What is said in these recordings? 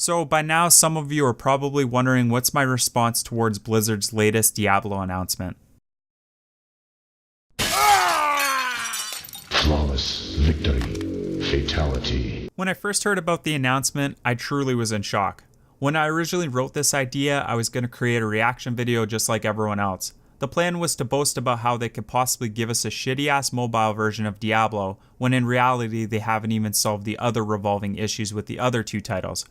So by now, some of you are probably wondering what's my response towards Blizzard's latest Diablo announcement. Flawless victory. Fatality. When I first heard about the announcement, I truly was in shock. When I originally wrote this idea, I was going to create a reaction video just like everyone else. The plan was to boast about how they could possibly give us a shitty-ass mobile version of Diablo, when in reality they haven't even solved the other revolving issues with the other two titles.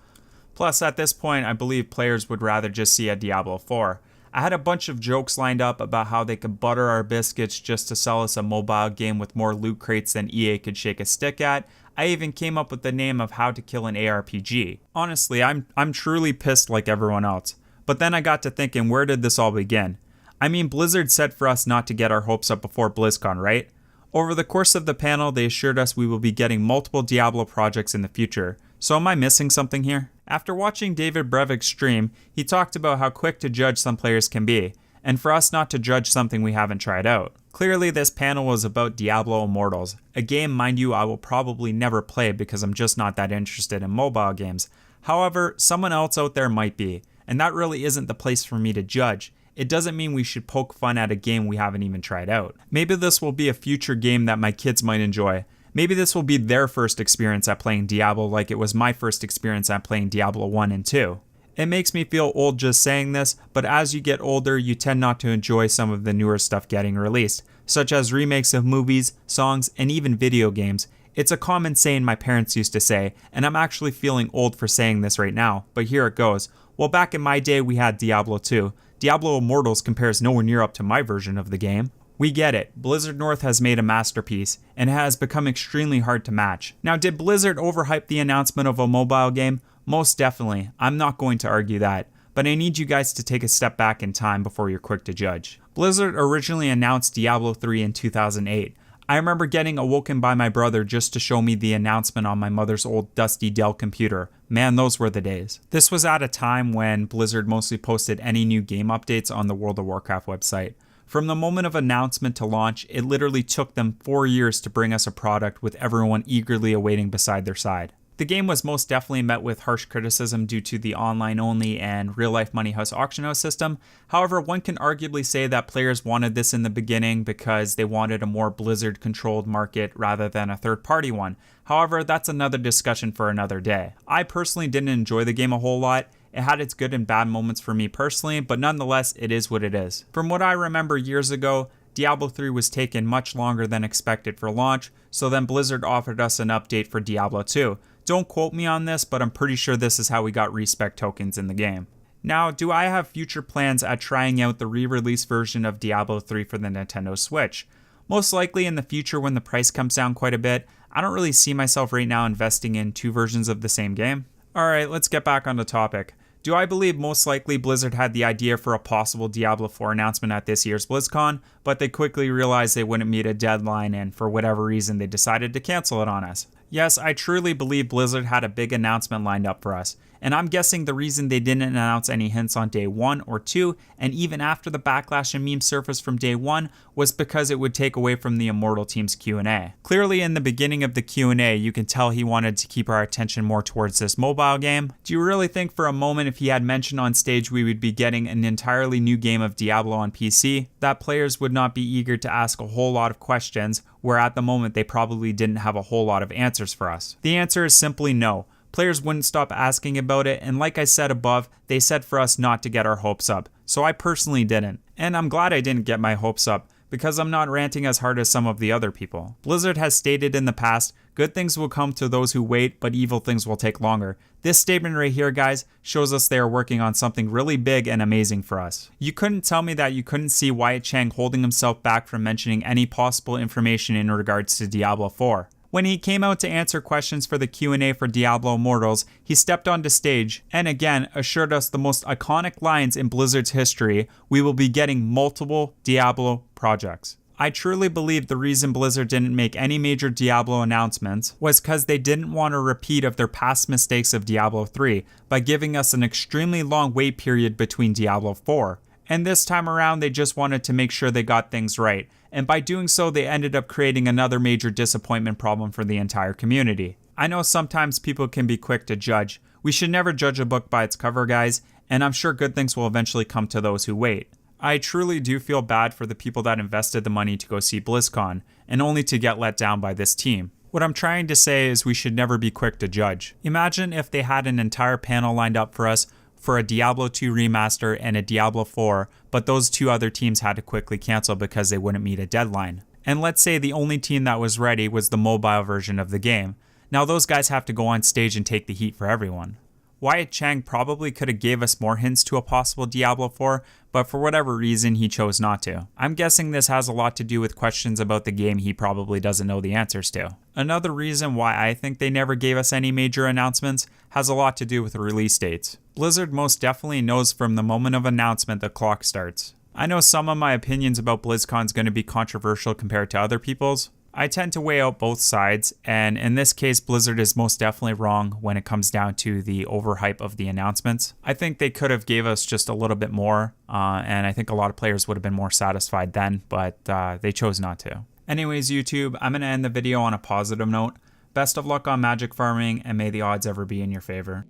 Plus, at this point, I believe players would rather just see a Diablo 4. I had a bunch of jokes lined up about how they could butter our biscuits just to sell us a mobile game with more loot crates than EA could shake a stick at. I even came up with the name of How to Kill an ARPG. Honestly, I'm truly pissed like everyone else. But then I got to thinking, where did this all begin? I mean, Blizzard said for us not to get our hopes up before BlizzCon, right? Over the course of the panel, they assured us we will be getting multiple Diablo projects in the future. So am I missing something here? After watching David Brevik's stream, he talked about how quick to judge some players can be, and for us not to judge something we haven't tried out. Clearly this panel was about Diablo Immortals, a game, mind you, I will probably never play because I'm just not that interested in mobile games. However, someone else out there might be, and that really isn't the place for me to judge. It doesn't mean we should poke fun at a game we haven't even tried out. Maybe this will be a future game that my kids might enjoy. Maybe this will be their first experience at playing Diablo like it was my first experience at playing Diablo 1 and 2. It makes me feel old just saying this, but as you get older, you tend not to enjoy some of the newer stuff getting released, such as remakes of movies, songs, and even video games. It's a common saying my parents used to say, and I'm actually feeling old for saying this right now, but here it goes. Well, back in my day, we had Diablo 2. Diablo Immortals compares nowhere near up to my version of the game. We get it, Blizzard North has made a masterpiece, and it has become extremely hard to match. Now, did Blizzard overhype the announcement of a mobile game? Most definitely, I'm not going to argue that, but I need you guys to take a step back in time before you're quick to judge. Blizzard originally announced Diablo 3 in 2008. I remember getting awoken by my brother just to show me the announcement on my mother's old dusty Dell computer. Man, those were the days. This was at a time when Blizzard mostly posted any new game updates on the World of Warcraft website. From the moment of announcement to launch, it literally took them 4 years to bring us a product with everyone eagerly awaiting beside their side. The game was most definitely met with harsh criticism due to the online-only and real-life money house auction house system. However, one can arguably say that players wanted this in the beginning because they wanted a more Blizzard-controlled market rather than a third-party one. However, that's another discussion for another day. I personally didn't enjoy the game a whole lot. It had its good and bad moments for me personally, but nonetheless, it is what it is. From what I remember years ago, Diablo 3 was taken much longer than expected for launch, so then Blizzard offered us an update for Diablo 2. Don't quote me on this, but I'm pretty sure this is how we got respec tokens in the game. Now, do I have future plans at trying out the re-release version of Diablo 3 for the Nintendo Switch? Most likely in the future when the price comes down quite a bit. I don't really see myself right now investing in two versions of the same game. Alright, let's get back on the topic. Do I believe most likely Blizzard had the idea for a possible Diablo 4 announcement at this year's BlizzCon, but they quickly realized they wouldn't meet a deadline and for whatever reason they decided to cancel it on us? Yes, I truly believe Blizzard had a big announcement lined up for us, and I'm guessing the reason they didn't announce any hints on day 1 or 2, and even after the backlash and meme surfaced from day 1, was because it would take away from the Immortal team's Q&A. Clearly in the beginning of the Q&A, you can tell he wanted to keep our attention more towards this mobile game. Do you really think for a moment if he had mentioned on stage we would be getting an entirely new game of Diablo on PC, that players would not be eager to ask a whole lot of questions, where at the moment they probably didn't have a whole lot of answers for us? The answer is simply no. Players wouldn't stop asking about it, and like I said above, they said for us not to get our hopes up. So I personally didn't. And I'm glad I didn't get my hopes up, because I'm not ranting as hard as some of the other people. Blizzard has stated in the past, good things will come to those who wait, but evil things will take longer. This statement right here, guys, shows us they are working on something really big and amazing for us. You couldn't tell me that you couldn't see Wyatt Chang holding himself back from mentioning any possible information in regards to Diablo 4. When he came out to answer questions for the Q&A for Diablo Immortals, he stepped onto stage and again assured us the most iconic lines in Blizzard's history: we will be getting multiple Diablo projects. I truly believe the reason Blizzard didn't make any major Diablo announcements was because they didn't want a repeat of their past mistakes of Diablo 3 by giving us an extremely long wait period between Diablo 4. And this time around, they just wanted to make sure they got things right. And by doing so, they ended up creating another major disappointment problem for the entire community. I know sometimes people can be quick to judge. We should never judge a book by its cover, guys, and I'm sure good things will eventually come to those who wait. I truly do feel bad for the people that invested the money to go see BlizzCon, and only to get let down by this team. What I'm trying to say is we should never be quick to judge. Imagine if they had an entire panel lined up for us for a Diablo 2 remaster and a Diablo 4, but those two other teams had to quickly cancel because they wouldn't meet a deadline. And let's say the only team that was ready was the mobile version of the game. Now those guys have to go on stage and take the heat for everyone. Wyatt Chang probably could have gave us more hints to a possible Diablo 4, but for whatever reason he chose not to. I'm guessing this has a lot to do with questions about the game he probably doesn't know the answers to. Another reason why I think they never gave us any major announcements has a lot to do with release dates. Blizzard most definitely knows from the moment of announcement the clock starts. I know some of my opinions about BlizzCon is going to be controversial compared to other people's. I tend to weigh out both sides, and in this case, Blizzard is most definitely wrong when it comes down to the overhype of the announcements. I think they could have gave us just a little bit more, and I think a lot of players would have been more satisfied then, but they chose not to. Anyways, YouTube, I'm going to end the video on a positive note. Best of luck on magic farming, and may the odds ever be in your favor.